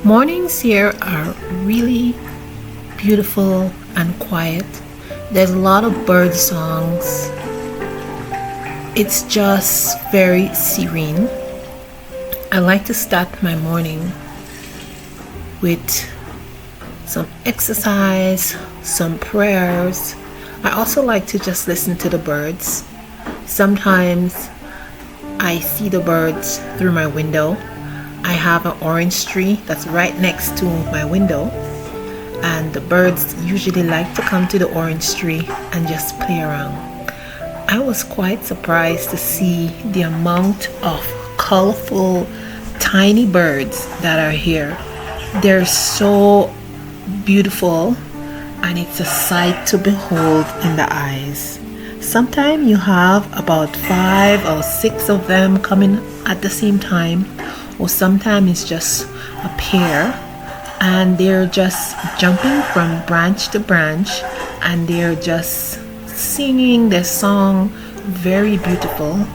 Mornings here are really beautiful and quiet. There's a lot of bird songs. It's just very serene. I like to start my morning with some exercise, some prayers. I also like to just listen to the birds. Sometimes I see the birds through my window. I have an orange tree that's right next to my window, and the birds usually like to come to the orange tree and just play around. I was quite surprised to see the amount of colorful tiny birds that are here. They're so beautiful, and it's a sight to behold in the eyes. Sometimes you have about 5 or 6 of them coming at the same time, or sometimes it's just a pair, and they're just jumping from branch to branch, and they're just singing their song very beautifully.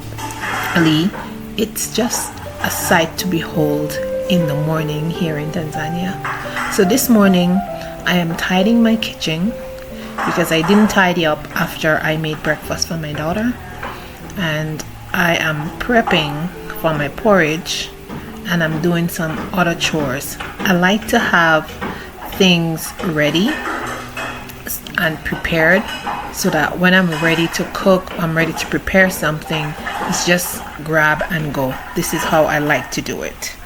It's just a sight to behold in the morning here in Tanzania. So this morning I am tidying my kitchen because I didn't tidy up after I made breakfast for my daughter, and I am prepping for my porridge, and I'm doing some other chores. I like to have things ready and prepared so that when I'm ready to cook, I'm ready to prepare something, it's just grab and go. This is how I like to do it.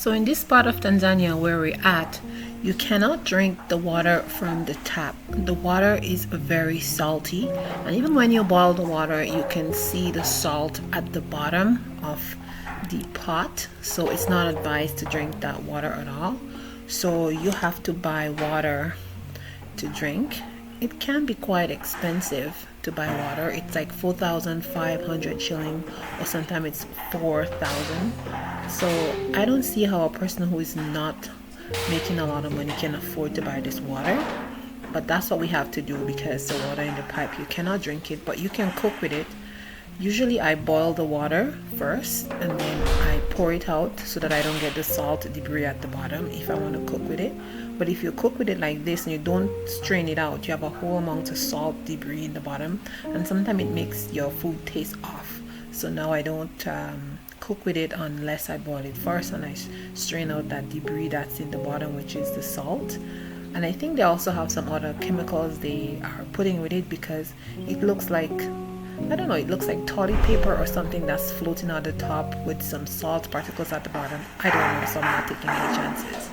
So in this part of Tanzania where we're at, you cannot drink the water from the tap. The water is very salty, and even when you boil the water, you can see the salt at the bottom of the pot. So it's not advised to drink that water at all. So you have to buy water to drink. It can be quite expensive to buy water. It's like 4,500 shilling, or sometimes it's 4,000. So I don't see how a person who is not making a lot of money can afford to buy this water. But that's what we have to do, because the water in the pipe, you cannot drink it, but you can cook with it. Usually I boil the water first and then I pour it out so that I don't get the salt debris at the bottom if I want to cook with it. But if you cook with it like this and you don't strain it out, you have a whole amount of salt debris in the bottom, and sometimes it makes your food taste off. So now I don't cook with it unless I boil it first and I strain out that debris that's in the bottom, which is the salt. And I think they also have some other chemicals they are putting with it, because it looks like, I don't know, it looks like toilet paper or something that's floating at the top with some salt particles at the bottom. I don't know, so I'm not taking any chances.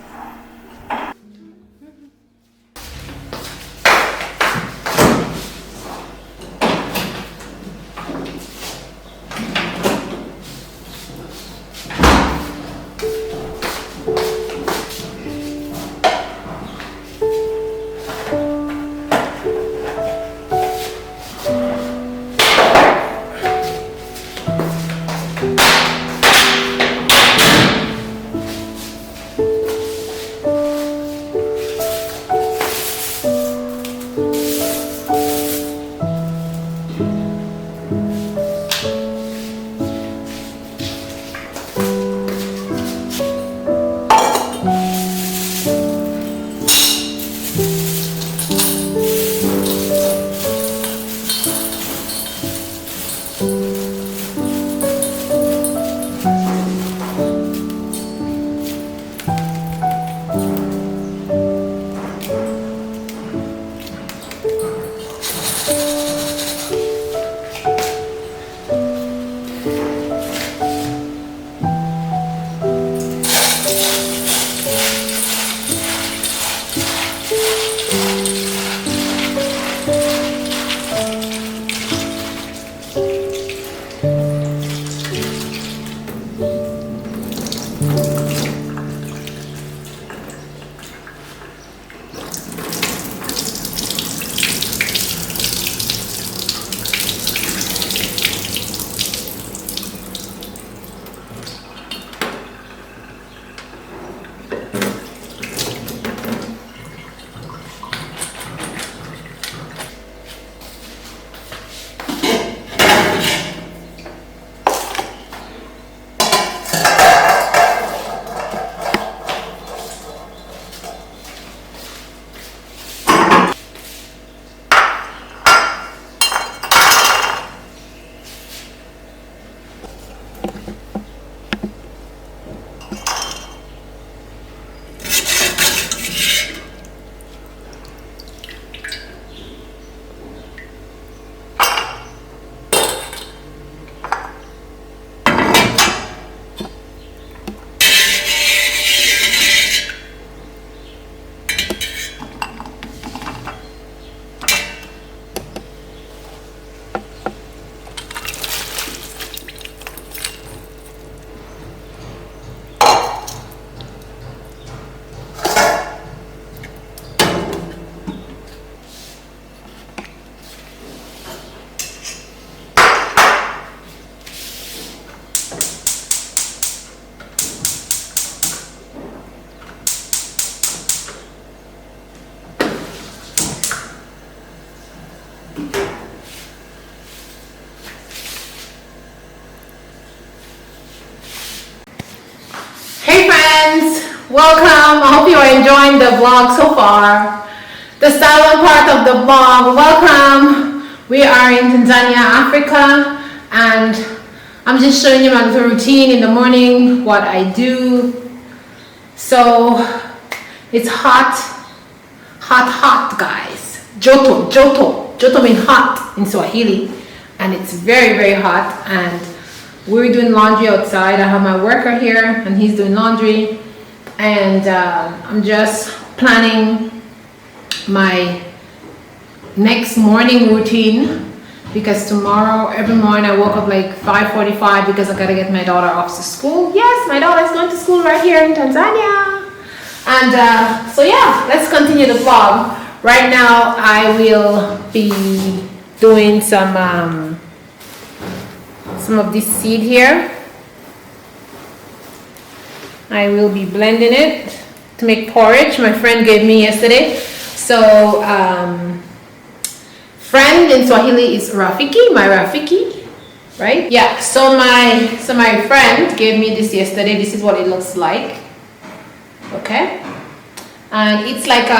Welcome. I hope you are enjoying the vlog so far. The silent part of the vlog. Welcome. We are in Tanzania, Africa, and I'm just showing you my little routine in the morning, what I do. So it's hot, guys. Joto means hot in Swahili, and it's very, very hot. And we're doing laundry outside. I have my worker here, and he's doing laundry. and I'm just planning my next morning routine, because tomorrow, every morning I woke up like 5:45 because I gotta get my daughter off to school. Yes, my daughter is going to school right here in Tanzania. And so yeah, let's continue the vlog. Right now I will be doing some of this seed here. I will be blending it to make porridge. My friend gave me yesterday. So friend in Swahili is Rafiki, my Rafiki, right? Yeah, so my friend gave me this yesterday. This is what it looks like. Okay? And it's like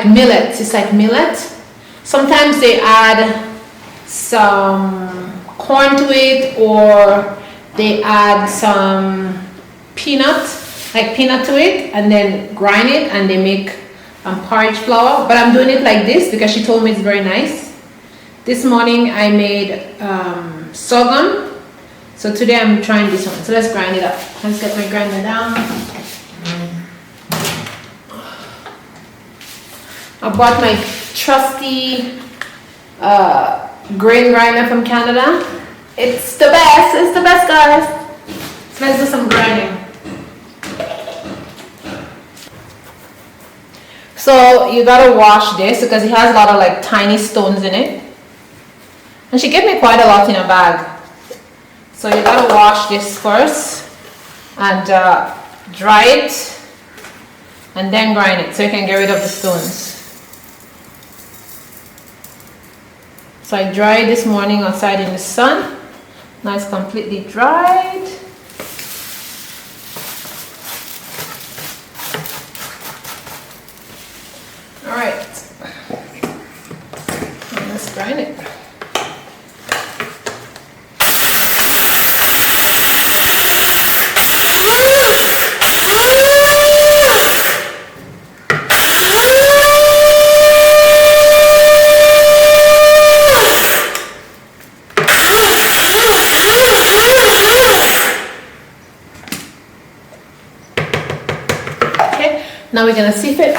millet. It's like millet. Sometimes they add some corn to it, or they add some peanut to it, and then grind it, and they make porridge flour. But I'm doing it like this because she told me it's very nice. This morning I made sorghum, so today I'm trying this one. So let's grind it up. Let's get my grinder down. I bought my trusty grain grinder from Canada. It's the best. It's the best, guys. So let's do some grinding. So you gotta wash this because it has a lot of like tiny stones in it. And she gave me quite a lot in a bag. So you gotta wash this first and dry it, and then grind it so you can get rid of the stones. So I dried this morning outside in the sun. Now it's completely dried. All right, and let's grind it. Okay, now we're gonna sieve it.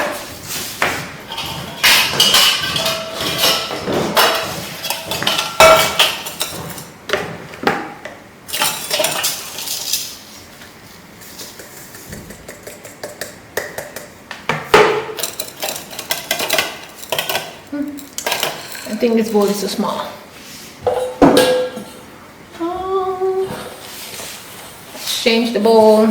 I think this bowl is too small. Let's change the bowl.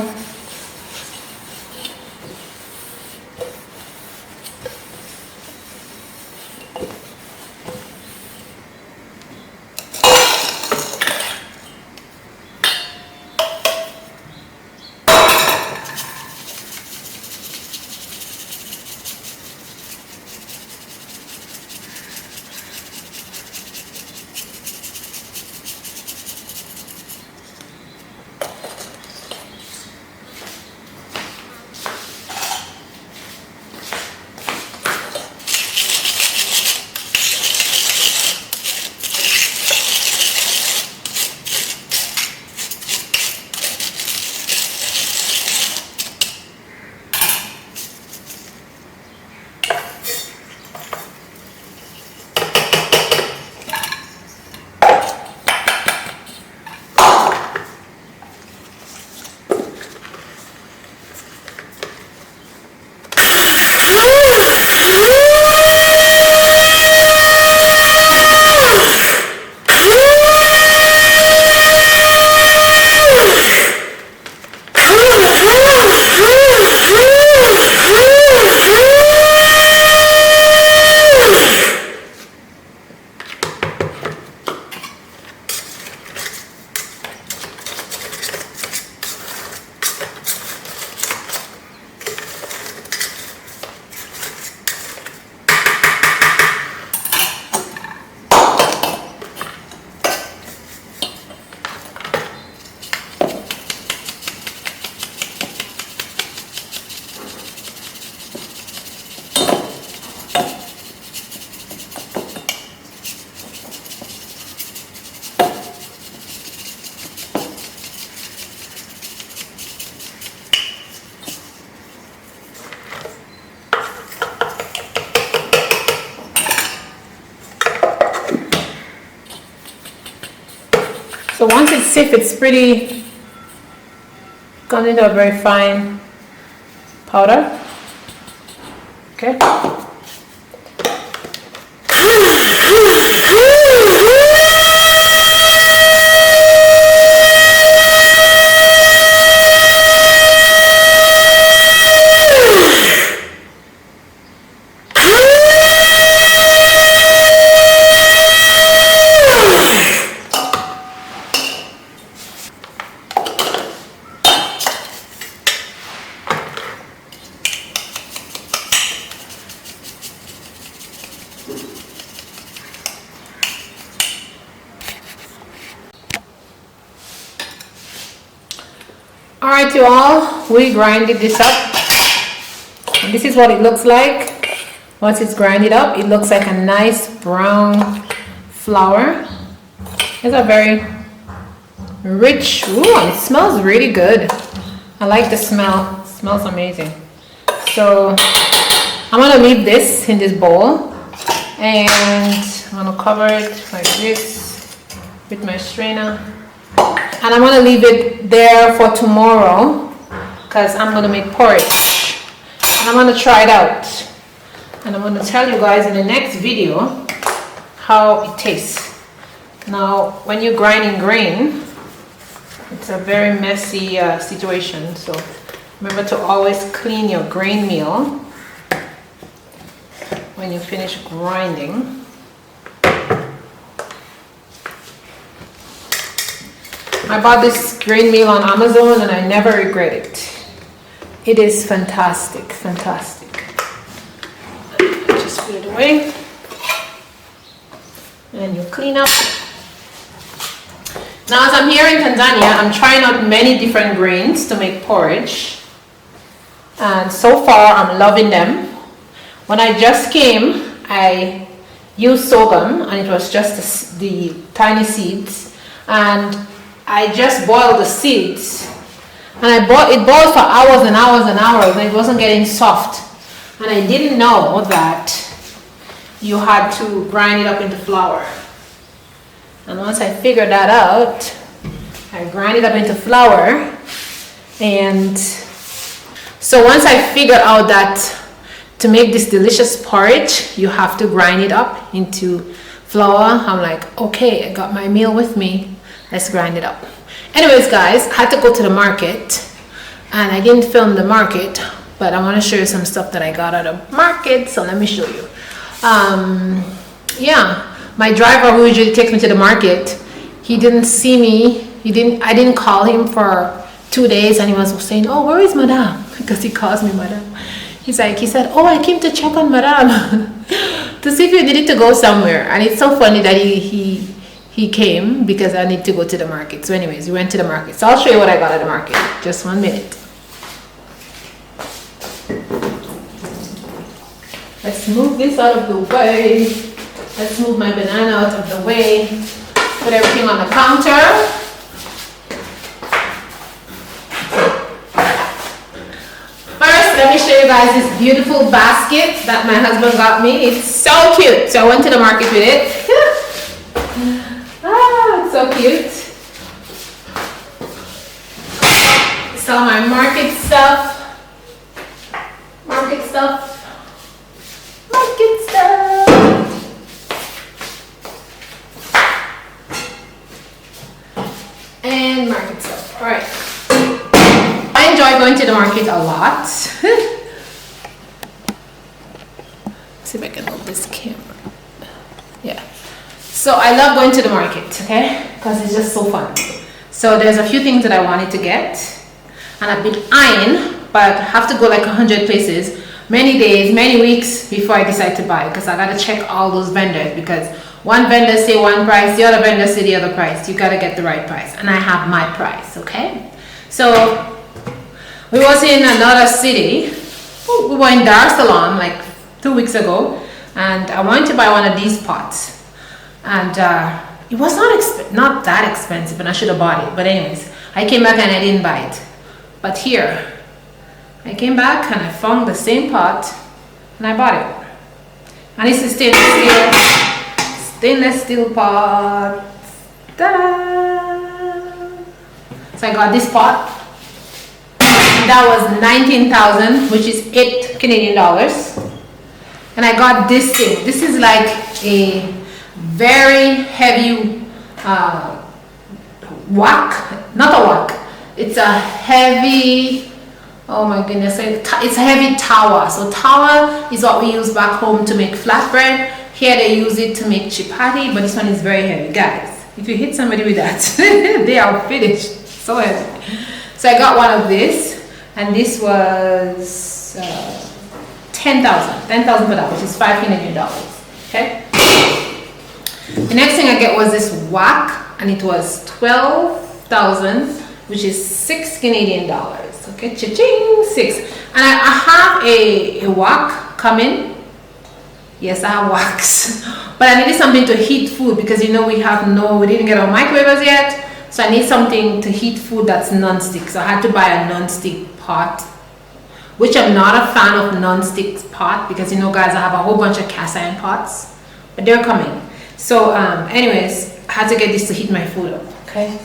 So once it's stiff, it's pretty, gone into a very fine powder. Okay. Alright you all, we grinded this up. And this is what it looks like. Once it's grinded up, it looks like a nice brown flour. It's a very rich, ooh, and it smells really good. I like the smell, it smells amazing. So I'm gonna leave this in this bowl and I'm gonna cover it like this with my strainer. And I'm gonna leave it there for tomorrow because I'm gonna make porridge. And I'm gonna try it out. And I'm gonna tell you guys in the next video how it tastes. Now, when you're grinding grain, it's a very messy situation. So remember to always clean your grain meal when you finish grinding. I bought this grain meal on Amazon and I never regret it. It is fantastic, fantastic. Just put it away. And you clean up. Now as I'm here in Tanzania, I'm trying out many different grains to make porridge. And so far I'm loving them. When I just came, I used sorghum and it was just the tiny seeds. And I just boiled the seeds and it boiled for hours and hours and hours and it wasn't getting soft. And I didn't know that you had to grind it up into flour. And once I figured that out, I grind it up into flour. And so once I figured out that to make this delicious porridge, you have to grind it up into flour, I'm like, okay, I got my meal with me. Let's grind it up. Anyways, guys, I had to go to the market and I didn't film the market, but I want to show you some stuff that I got at the market. So let me show you. Yeah, my driver who usually takes me to the market, he didn't see me. I didn't call him for 2 days and he was saying, oh, where is madame? Because he calls me madame. He said, oh, I came to check on madame to see if you needed to go somewhere. And it's so funny that he came because I need to go to the market. So anyways, we went to the market. So I'll show you what I got at the market. Just 1 minute. Let's move this out of the way. Let's move my banana out of the way. Put everything on the counter. First, let me show you guys this beautiful basket that my husband got me. It's so cute. So I went to the market with it. It's so cute. It's all my market stuff. Market stuff. Market stuff. And market stuff. Alright. I enjoy going to the market a lot. Let's see if I can hold this camera. Yeah. So I love going to the market, okay? Because it's just so fun. So there's a few things that I wanted to get. And I've been eyeing, but I have to go like 100 places, many days, many weeks before I decide to buy. Because I gotta check all those vendors. Because one vendor say one price, the other vendor say the other price. You gotta get the right price. And I have my price, okay? So we was in another city. We were in Dar es Salaam like 2 weeks ago. And I wanted to buy one of these pots. And it was not that expensive, and I should have bought it. But anyways, I came back and I didn't buy it. But here, I came back and I found the same pot and I bought it. And it's a stainless steel pot. Ta-da! So I got this pot. That was 19,000, which is 8 Canadian dollars. And I got this thing. This is like a very heavy wok, not a wok. It's a heavy, oh my goodness, it's a heavy tawa. So tawa is what we use back home to make flatbread. Here they use it to make chapati, but this one is very heavy. Guys, if you hit somebody with that, they are finished. So heavy. So I got one of this, and this was 10,000 for that, which is 5 Canadian dollars. Okay. The next thing I get was this wok, and it was 12,000, which is 6 Canadian dollars. Okay, cha-ching, 6. And I have a wok coming. Yes, I have woks, but I needed something to heat food because you know we didn't get our microwavers yet, so I need something to heat food that's non-stick. So I had to buy a non-stick pot, which I'm not a fan of non-stick pot because you know, guys, I have a whole bunch of cast iron pots, but they're coming. So, anyways, I had to get this to heat my food up. Okay.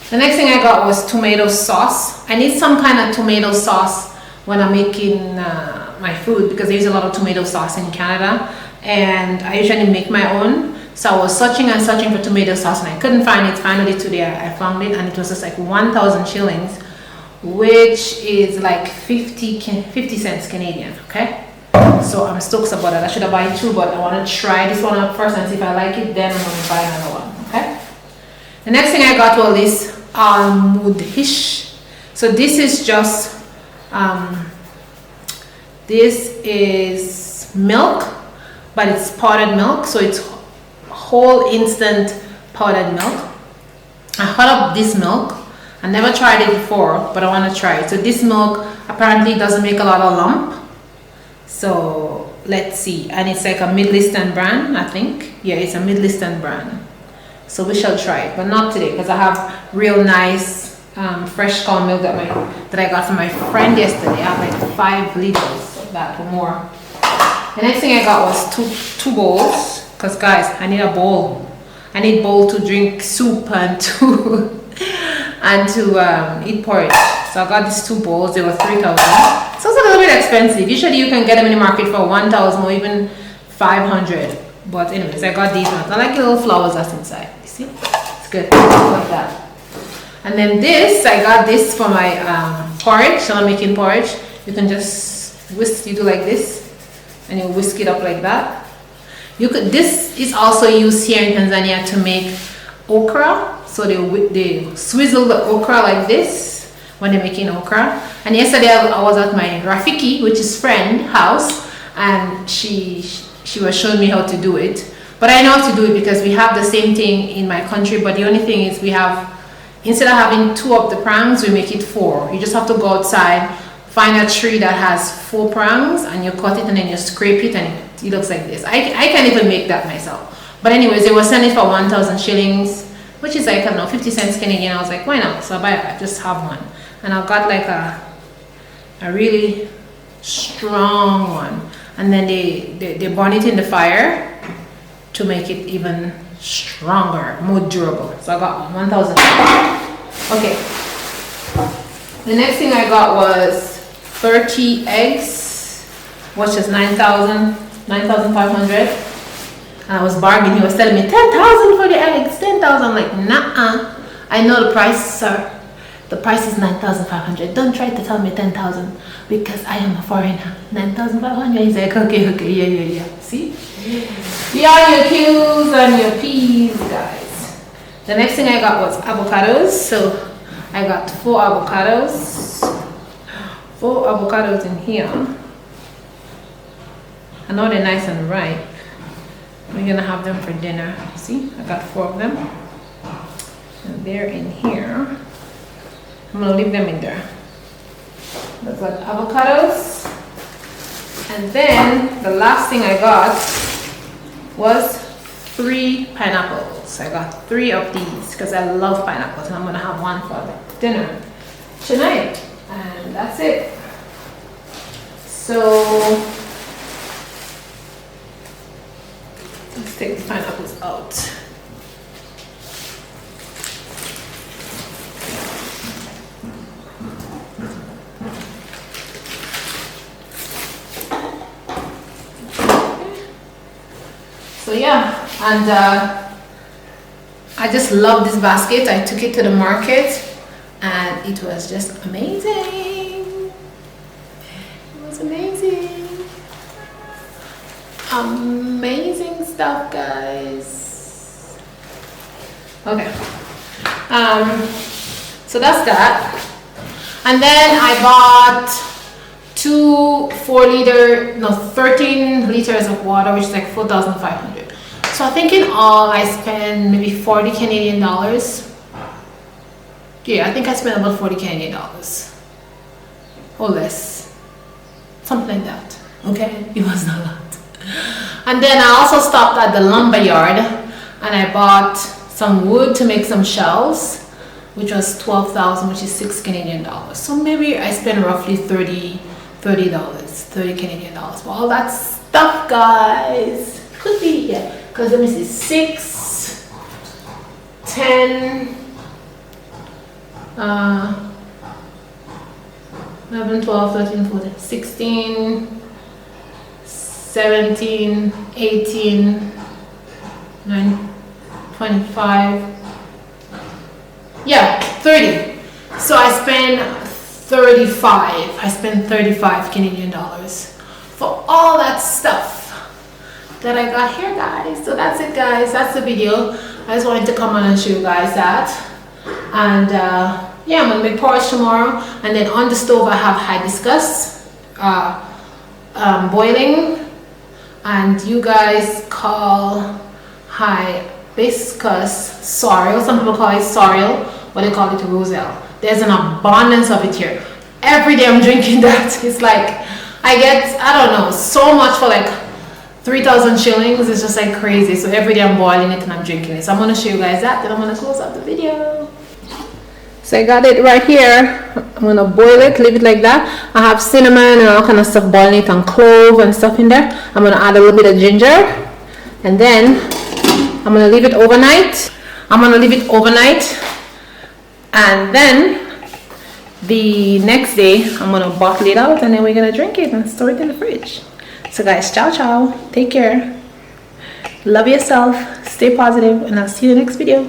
The next thing I got was tomato sauce. I need some kind of tomato sauce when I'm making my food because they use a lot of tomato sauce in Canada, and I usually make my own. So I was searching and searching for tomato sauce, and I couldn't find it. Finally today I found it, and it was just like 1,000 shillings, which is like 50 cents Canadian. Okay. So I'm stoked about it. I should have bought 2, but I want to try this one out first and see if I like it. Then I'm going to buy another one. Okay. The next thing I got was this almudhish. So this is just this is milk, but it's powdered milk. So it's whole instant powdered milk. I hot up this milk. I never tried it before, but I want to try it. So this milk apparently doesn't make a lot of lump. So let's see, and it's like a Middle Eastern brand, I think. Yeah, it's a Middle Eastern brand. So we shall try it, but not today because I have real nice fresh cow milk that I got from my friend yesterday. I have like 5 liters of that or more. The next thing I got was two bowls because guys, I need a bowl. I need bowl to drink soup and to eat porridge. So I got these 2 bowls. They were 3,000. So it's a little bit expensive. Usually you can get them in the market for 1,000 or even 500. But anyways, I got these ones. I like the little flowers that's inside. You see? It's good. Like that. And then this, I got this for my porridge. So I'm making porridge. You can just whisk. You do like this, and you whisk it up like that. This is also used here in Tanzania to make okra. So they swizzle the okra like this when they're making okra. And yesterday I was at my Rafiki, which is friend house, and she was showing me how to do it. But I know how to do it because we have the same thing in my country, but the only thing is we have, instead of having 2 of the prongs, we make it 4. You just have to go outside, find a tree that has 4 prongs, and you cut it and then you scrape it and it looks like this. I can't even make that myself. But anyways, they were selling it for 1,000 shillings, which is like, I don't know, 50 cents Canadian. I was like, why not? So I just have one. And I got like a really strong one. And then they burn it in the fire to make it even stronger, more durable. So I got 1,000. Okay. The next thing I got was 30 eggs, which is 9,500. And I was bargaining. He was telling me 10,000 for the eggs, 10,000. I'm like, nah. I know the price, sir. The price is 9,500. Don't try to tell me 10,000 because I am a foreigner. 9,500. He's like, okay, yeah. See? Be on your Q's and your P's, guys. The next thing I got was avocados. So I got 4 avocados. 4 avocados in here. I know they're nice and ripe. We're gonna have them for dinner. See, I got 4 of them. And they're in here. I'm gonna leave them in there. That's got avocados. And then the last thing I got was 3 pineapples. I got 3 of these because I love pineapples, and I'm gonna have one for dinner tonight. And that's it. So let's take the pineapples out. So yeah, and I just love this basket. I took it to the market and it was just amazing. It was amazing. Amazing stuff, guys. Okay. So that's that. And then I bought 13 liters of water, which is like 4,500. So I think in all I spent maybe 40 Canadian dollars. Yeah, I think I spent about 40 Canadian dollars or less, something like that. Okay, it was not a lot. And then I also stopped at the lumber yard and I bought some wood to make some shelves, which was 12,000, which is 6 Canadian dollars. So maybe I spent roughly 30 Canadian dollars for all that stuff, guys. Could be, yeah, because let me see, 6, 10, 11, 12, 13, 14, 16, 17, 18, 9, 25, yeah, 30. So I spent 35. I spent 35 Canadian dollars for all that stuff that I got here, guys. So that's it, guys. That's the video. I just wanted to come on and show you guys that. And yeah, I'm gonna make porridge tomorrow. And then on the stove I have hibiscus boiling, and you guys call hibiscus sorrel. Some people call it sorrel, but they call it roselle. There's an abundance of it here. Every day I'm drinking that. It's like I get, I don't know, so much for like 3,000 shillings. It's just like crazy. So every day I'm boiling it and I'm drinking it. So I'm gonna show you guys that, then I'm gonna close out the video. So I got it right here. I'm gonna boil it, leave it like that. I have cinnamon and all kind of stuff boiling it, and clove and stuff in there. I'm gonna add a little bit of ginger, and then I'm gonna leave it overnight. And then the next day I'm gonna bottle it out, and then we're gonna drink it and store it in the fridge. So guys, ciao ciao, take care, love yourself, stay positive, and I'll see you in the next video.